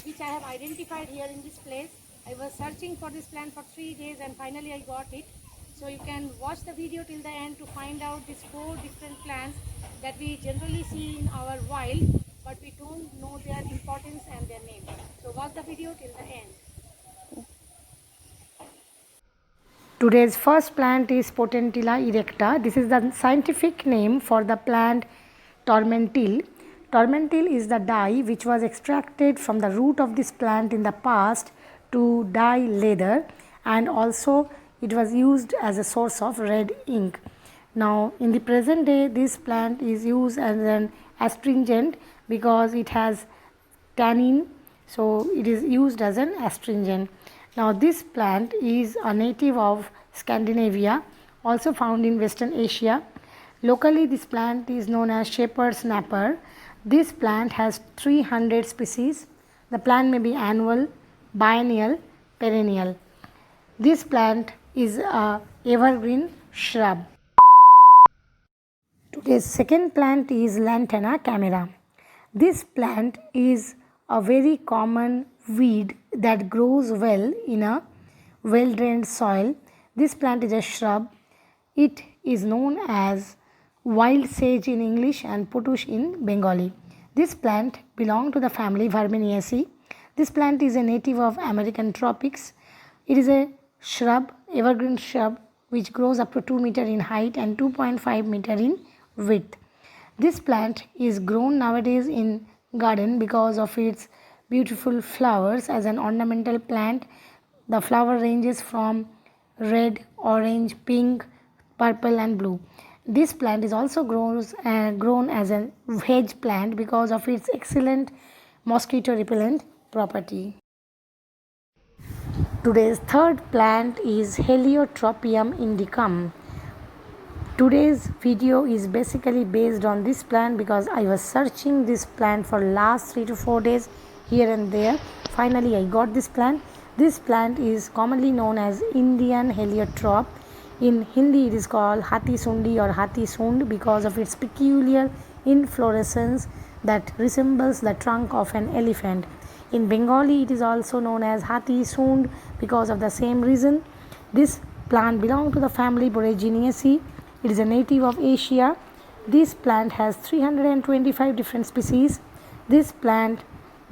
which I have identified here in this place. I was searching for this plant for 3 days and finally I got it. So you can watch the video till the end to find out these 4 different plants that we generally see in our wild, but we don't know their importance and their name. So watch the video till the end. Today's first plant is Potentilla erecta. This is the scientific name for the plant tormentil. Tormentil is the dye which was extracted from the root of this plant in the past to dye leather, and also it was used as a source of red ink. Now in the present day this plant is used as an astringent because it has tannin, so it is used as an astringent. Now this plant is a native of Scandinavia, also found in Western Asia. Locally this plant is known as shepherd's snapper. This plant has 300 species. The plant may be annual, biennial, perennial. This plant is a evergreen shrub. Today's second plant is Lantana camera. This plant is a very common weed that grows well in a well drained soil. This plant is a shrub. It is known as wild sage in English and potush in Bengali. This plant belongs to the family Verbenaceae. This plant is a native of American tropics. It is a shrub, evergreen shrub, which grows up to 2 meter in height and 2.5 meter in width. This plant is grown nowadays in garden because of its beautiful flowers. As an ornamental plant, the flower ranges from red, orange, pink, purple and blue. This plant is also grown as a hedge plant because of its excellent mosquito repellent property. Today's third plant is Heliotropium indicum. Today's video is basically based on this plant because I was searching this plant for last 3 to 4 days here and there. Finally I got this plant. This plant is commonly known as Indian heliotrope. In Hindi it is called Hati Sundi or Hati Sund because of its peculiar inflorescence that resembles the trunk of an elephant. In Bengali it is also known as Hati Sund because of the same reason. This plant belongs to the family Boraginaceae. It is a native of Asia. This plant has 325 different species. This plant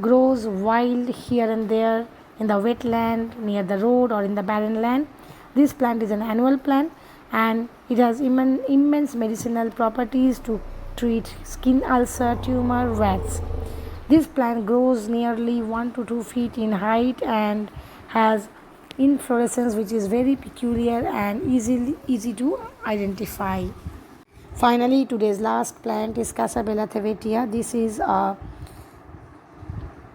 grows wild here and there in the wetland, near the road or in the barren land. This plant is an annual plant and it has immense medicinal properties to treat skin ulcer, tumor, warts. This plant grows nearly 1 to 2 feet in height and has inflorescence which is very peculiar and easy to identify. Finally, today's last plant is Casabella thevetia. This is a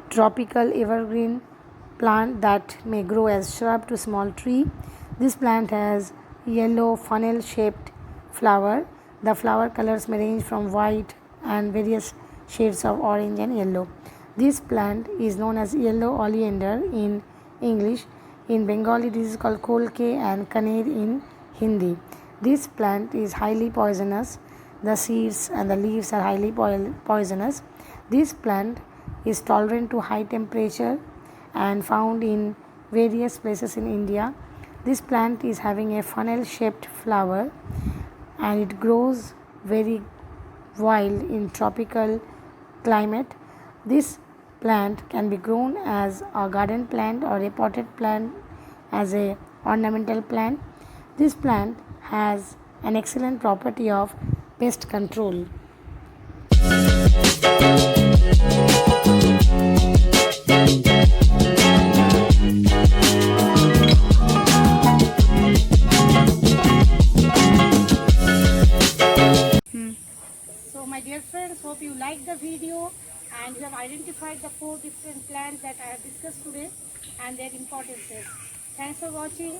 tropical evergreen plant that may grow as shrub to small tree. This plant has yellow funnel shaped flower. The flower colors may range from white and various shades of orange and yellow. This plant is known as yellow oleander in English. In Bengali this is called kolke and kaner in Hindi. This plant is highly poisonous. The seeds and the leaves are highly poisonous. This plant is tolerant to high temperature and found in various places in India. This plant is having a funnel shaped flower and it grows very wild in tropical climate. This plant can be grown as a garden plant or a potted plant as a ornamental plant. This plant has an excellent property of pest control. So my dear friends, hope you like the video and you have identified the 4 different plants that I have discussed today and their importances. Thanks for watching.